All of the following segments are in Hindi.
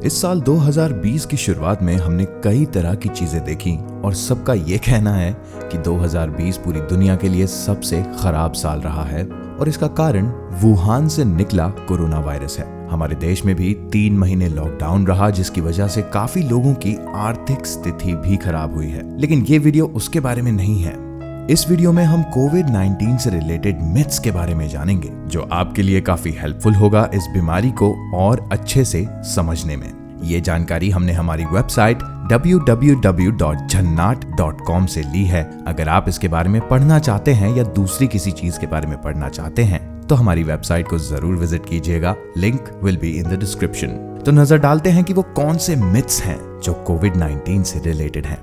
इस साल 2020 की शुरुआत में हमने कई तरह की चीजें देखी और सबका ये कहना है कि 2020 पूरी दुनिया के लिए सबसे खराब साल रहा है और इसका कारण वुहान से निकला कोरोना वायरस है। हमारे देश में भी 3 महीने लॉकडाउन रहा, जिसकी वजह से काफी लोगों की आर्थिक स्थिति भी खराब हुई है। लेकिन ये वीडियो उसके बारे में नहीं है। इस वीडियो में हम कोविड-19 से रिलेटेड मिथ्स के बारे में जानेंगे, जो आपके लिए काफी हेल्पफुल होगा इस बीमारी को और अच्छे से समझने में। ये जानकारी हमने हमारी वेबसाइट www.jhannat.com से ली है। अगर आप इसके बारे में पढ़ना चाहते हैं या दूसरी किसी चीज के बारे में पढ़ना चाहते हैं तो हमारी वेबसाइट को जरूर विजिट कीजिएगा। Link will be in the description. तो नजर डालते हैं कि वो कौन से मिथ्स हैं जो कोविड-19 से रिलेटेड हैं।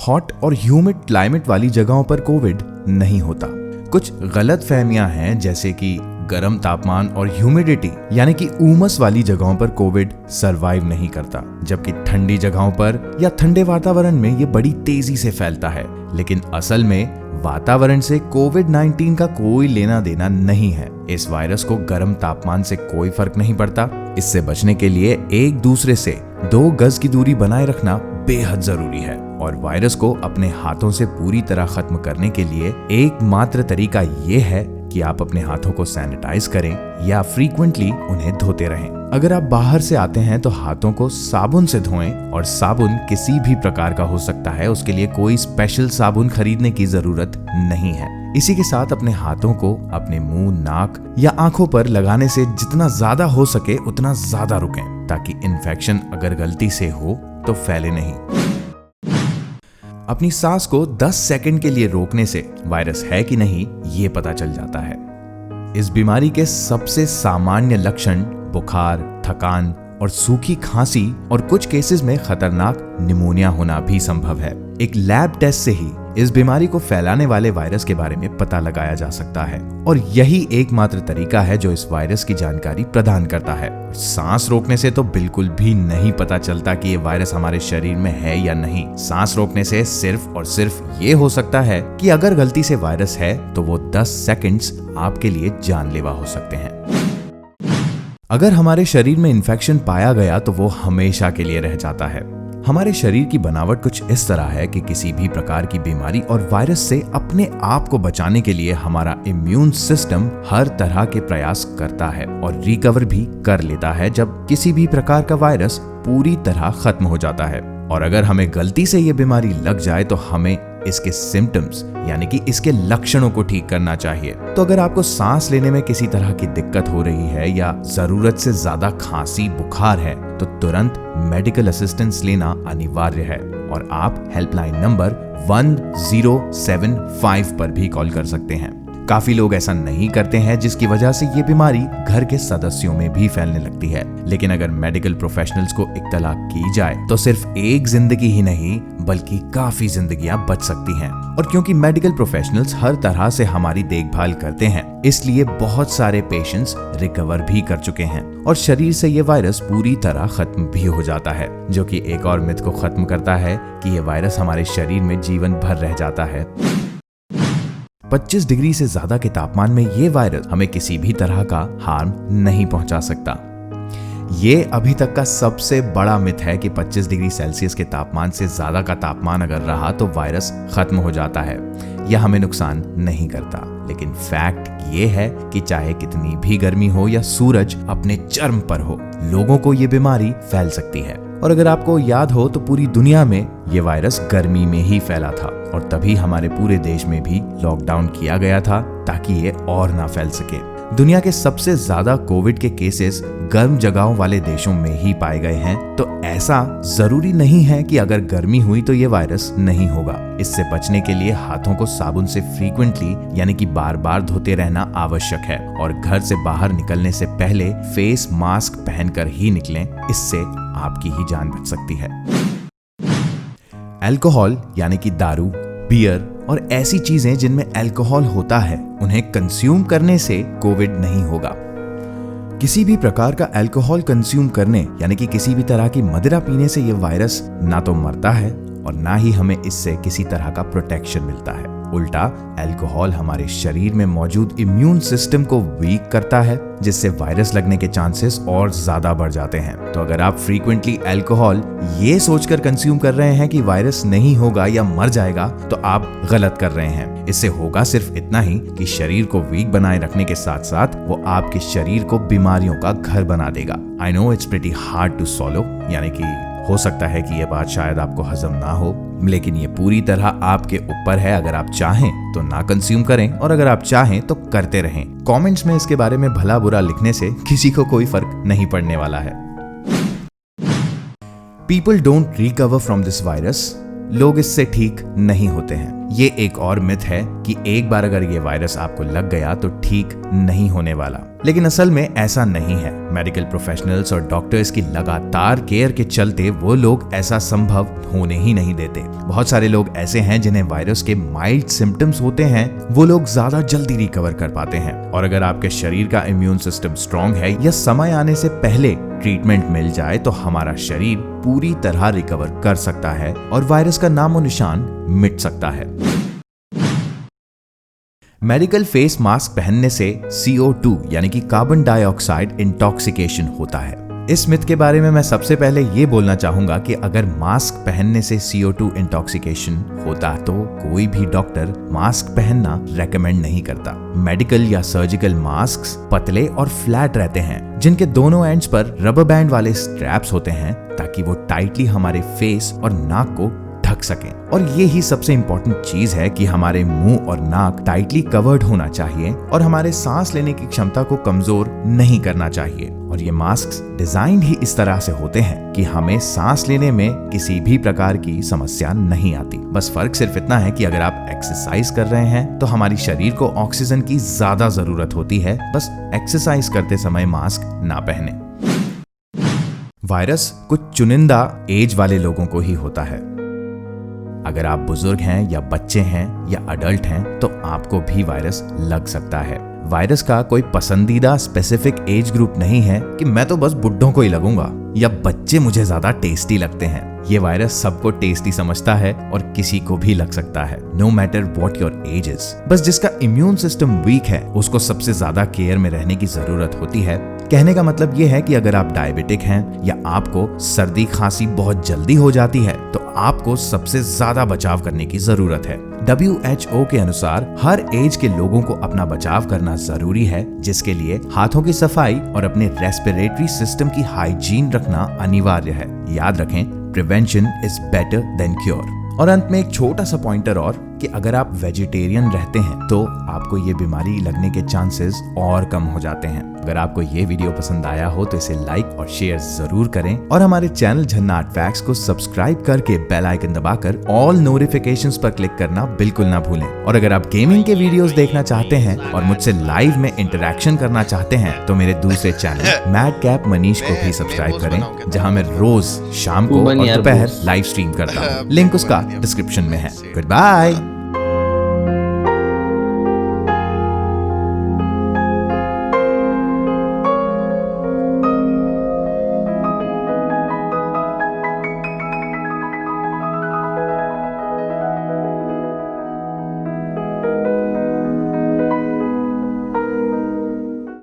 हॉट और ह्यूमिड क्लाइमेट वाली जगहों पर कोविड नहीं होता। कुछ गलत फहमियां हैं, जैसे कि गर्म तापमान और ह्यूमिडिटी यानी कि उमस वाली जगहों पर कोविड सरवाइव नहीं करता, जबकि ठंडी जगहों पर या ठंडे वातावरण में ये बड़ी तेजी से फैलता है। लेकिन असल में वातावरण से कोविड-19 का कोई लेना देना नहीं है। इस वायरस को गर्म तापमान से कोई फर्क नहीं पड़ता। इससे बचने के लिए एक दूसरे से 2 गज की दूरी बनाए रखना बेहद जरूरी है और वायरस को अपने हाथों से पूरी तरह खत्म करने के लिए एकमात्र तरीका ये है कि आप अपने हाथों को सैनिटाइज करें या फ्रीक्वेंटली उन्हें धोते रहें। अगर आप बाहर से आते हैं तो हाथों को साबुन से धोएं और साबुन किसी भी प्रकार का हो सकता है, उसके लिए कोई स्पेशल साबुन खरीदने की जरूरत नहीं है। इसी के साथ अपने हाथों को अपने मुंह, नाक या आंखों पर लगाने से जितना ज्यादा हो सके उतना ज्यादा रुकें, ताकि इन्फेक्शन अगर गलती से हो तो फैले नहीं। अपनी सांस को 10 सेकंड के लिए रोकने से वायरस है कि नहीं ये पता चल जाता है। इस बीमारी के सबसे सामान्य लक्षण बुखार, थकान और सूखी खांसी और कुछ केसेस में खतरनाक निमोनिया होना भी संभव है। एक लैब टेस्ट से ही इस बीमारी को फैलाने वाले वायरस के बारे में पता लगाया जा सकता है और यही एकमात्र तरीका है जो इस वायरस की जानकारी प्रदान करता है। सांस रोकने से तो बिल्कुल भी नहीं पता चलता कि ये वायरस हमारे शरीर में है या नहीं। सांस रोकने से सिर्फ और सिर्फ ये हो सकता है कि अगर गलती से वायरस है तो वो 10 सेकंड्स आपके लिए जानलेवा हो सकते हैं। अगर हमारे शरीर में इन्फेक्शन पाया गया तो वो हमेशा के लिए रह जाता है। हमारे शरीर की बनावट कुछ इस तरह है कि किसी भी प्रकार की बीमारी और वायरस से अपने आप को बचाने के लिए हमारा इम्यून सिस्टम हर तरह के प्रयास करता है और रिकवर भी कर लेता है जब किसी भी प्रकार का वायरस पूरी तरह खत्म हो जाता है। और अगर हमें गलती से ये बीमारी लग जाए तो हमें इसके सिम्टम्स यानी कि इसके लक्षणों को ठीक करना चाहिए। तो अगर आपको सांस लेने में किसी तरह की दिक्कत हो रही है या जरूरत से ज्यादा खांसी, बुखार है तो तुरंत मेडिकल असिस्टेंस लेना अनिवार्य है और आप हेल्पलाइन नंबर 1075 पर भी कॉल कर सकते हैं। काफी लोग ऐसा नहीं करते हैं, जिसकी वजह से ये बीमारी घर के सदस्यों में भी फैलने लगती है। लेकिन अगर मेडिकल प्रोफेशनल्स को इत्तला की जाए तो सिर्फ एक जिंदगी ही नहीं बल्कि काफी जिंदगियां बच सकती हैं। और क्योंकि मेडिकल प्रोफेशनल्स हर तरह से हमारी देखभाल करते हैं, इसलिए बहुत सारे पेशेंट्स रिकवर भी कर चुके हैं और शरीर से ये वायरस पूरी तरह खत्म भी हो जाता है, जो कि एक और मिथ को खत्म करता है कि ये वायरस हमारे शरीर में जीवन भर रह जाता है। 25 डिग्री से ज्यादा के तापमान में ये वायरस हमें किसी भी तरह का हार्म नहीं पहुंचा सकता। ये अभी तक का सबसे बड़ा मिथ है कि 25 डिग्री सेल्सियस के तापमान से ज्यादा का तापमान अगर रहा तो वायरस खत्म हो जाता है या हमें नुकसान नहीं करता। लेकिन फैक्ट ये है कि चाहे कितनी भी गर्मी हो या सूरज अपने चरम पर हो, लोगों को ये बीमारी फैल सकती है। और अगर आपको याद हो तो पूरी दुनिया में ये वायरस गर्मी में ही फैला था और तभी हमारे पूरे देश में भी लॉकडाउन किया गया था ताकि ये और ना फैल सके। दुनिया के सबसे ज्यादा कोविड के केसेस गर्म जगहों वाले देशों में ही पाए गए हैं, तो ऐसा जरूरी नहीं है कि अगर गर्मी हुई तो ये वायरस नहीं होगा। इससे बचने के लिए हाथों को साबुन से फ्रीक्वेंटली यानी कि बार बार धोते रहना आवश्यक है और घर से बाहर निकलने से पहले फेस मास्क पहनकर ही निकलें, इससे आपकी ही जान बच सकती है। अल्कोहल यानी कि दारू, बियर और ऐसी चीजें जिनमें अल्कोहल होता है, उन्हें कंज्यूम करने से कोविड नहीं होगा। किसी भी प्रकार का अल्कोहल कंज्यूम करने यानी कि किसी भी तरह की मदिरा पीने से ये वायरस ना तो मरता है और ना ही हमें इससे किसी तरह का प्रोटेक्शन मिलता है। उल्टा अल्कोहल हमारे शरीर में मौजूद इम्यून सिस्टम को वीक करता है, जिससे वायरस लगने के चांसेस और ज्यादा बढ़ जाते हैं। तो अगर आप फ्रीक्वेंटली अल्कोहल ये सोचकर कंज्यूम कर रहे हैं कि वायरस नहीं होगा या मर जाएगा, तो आप गलत कर रहे हैं। इससे होगा सिर्फ इतना ही कि शरीर को वीक बनाए रखने के साथ साथ वो आपके शरीर को बीमारियों का घर बना देगा। I know it's pretty hard to swallow, यानी कि हो सकता है कि ये बात शायद आपको हजम ना हो, लेकिन ये पूरी तरह आपके ऊपर है। अगर आप चाहें तो ना कंज्यूम करें, और अगर आप चाहें तो करते रहें। कमेंट्स में इसके बारे में भला बुरा लिखने से किसी को कोई फर्क नहीं पड़ने वाला है। People don't recover from this virus. लोग इससे ठीक नहीं होते हैं। ये एक और मिथ है कि एक बार अगर ये वायरस आपको लग गया तो ठीक नहीं होने वाला, लेकिन असल में ऐसा नहीं है। मेडिकल प्रोफेशनल्स और डॉक्टर्स की लगातार केयर के चलते वो लोग ऐसा संभव होने ही नहीं देते। बहुत सारे लोग ऐसे हैं जिन्हें वायरस के माइल्ड सिम्टम्स होते हैं, वो लोग ज्यादा जल्दी रिकवर कर पाते हैं। और अगर आपके शरीर का इम्यून सिस्टम स्ट्रांग है या समय आने से पहले ट्रीटमेंट मिल जाए तो हमारा शरीर पूरी तरह रिकवर कर सकता है और वायरस का नामो निशान मिट सकता है। मेडिकल फेस मास्क पहनने से CO2 यानी कि कार्बन डाइऑक्साइड इंटॉक्सिकेशन होता है। इस मिथ के बारे में मैं सबसे पहले ये बोलना चाहूंगा कि अगर मास्क पहनने से CO2 इंटॉक्सिकेशन होता तो कोई भी डॉक्टर मास्क पहनना रेकमेंड नहीं करता। मेडिकल या सर्जिकल मास्क पतले और फ्लैट रहते हैं, जिनके दोनों एंड्स पर रबर बैंड वाले स्ट्रैप्स होते हैं ताकि वो टाइटली हमारे फेस और नाक को ढक सकें। और ये ही सबसे इंपॉर्टेंट चीज है कि हमारे मुंह और नाक टाइटली कवर्ड होना चाहिए और हमारे सांस लेने की क्षमता को कमजोर नहीं करना चाहिए। और ये मास्क डिजाइन ही इस तरह से होते हैं कि हमें सांस लेने में किसी भी प्रकार की समस्या नहीं आती। बस फर्क सिर्फ इतना है कि अगर आप एक्सरसाइज कर रहे हैं तो हमारी शरीर को ऑक्सीजन की ज्यादा जरूरत होती है। बस एक्सरसाइज करते समय मास्क ना पहने। वायरस कुछ चुनिंदा एज वाले लोगों को ही होता है। अगर आप बुजुर्ग हैं या बच्चे हैं या अडल्ट हैं तो आपको भी वायरस लग सकता है। वायरस का कोई पसंदीदा स्पेसिफिक एज ग्रुप नहीं है कि मैं तो बस बुड्ढों को ही लगूंगा या बच्चे मुझे ज्यादा टेस्टी लगते हैं। ये वायरस सबको टेस्टी समझता है और किसी को भी लग सकता है, no matter what your age is. बस जिसका इम्यून सिस्टम वीक है उसको सबसे ज्यादा केयर में रहने की जरूरत होती है। कहने का मतलब ये है कि अगर आप डायबिटिक हैं या आपको सर्दी खांसी बहुत जल्दी हो जाती है तो आपको सबसे ज्यादा बचाव करने की जरूरत है। WHO के अनुसार हर एज के लोगों को अपना बचाव करना जरूरी है, जिसके लिए हाथों की सफाई और अपने रेस्पिरेटरी सिस्टम की हाइजीन रखना अनिवार्य है। याद रखें, prevention is better than cure. और अंत में एक छोटा सा पॉइंटर और कि अगर आप वेजिटेरियन रहते हैं तो आपको ये बीमारी लगने के चांसेस और कम हो जाते हैं। अगर आपको ये वीडियो पसंद आया हो तो इसे लाइक और शेयर जरूर करें और हमारे चैनल झन्नाट फैक्ट्स को सब्सक्राइब करके बेल आइकन दबाकर ऑल नोटिफिकेशंस पर क्लिक करना बिल्कुल ना भूलें। और अगर आप गेमिंग के वीडियोस देखना चाहते हैं और मुझसे लाइव में इंटरेक्शन करना चाहते हैं तो मेरे दूसरे चैनल मैड कैप मनीष को भी सब्सक्राइब करें, जहां मैं रोज शाम को और दोपहर लाइव स्ट्रीम करता हूँ। लिंक उसका डिस्क्रिप्शन में है। Good bye.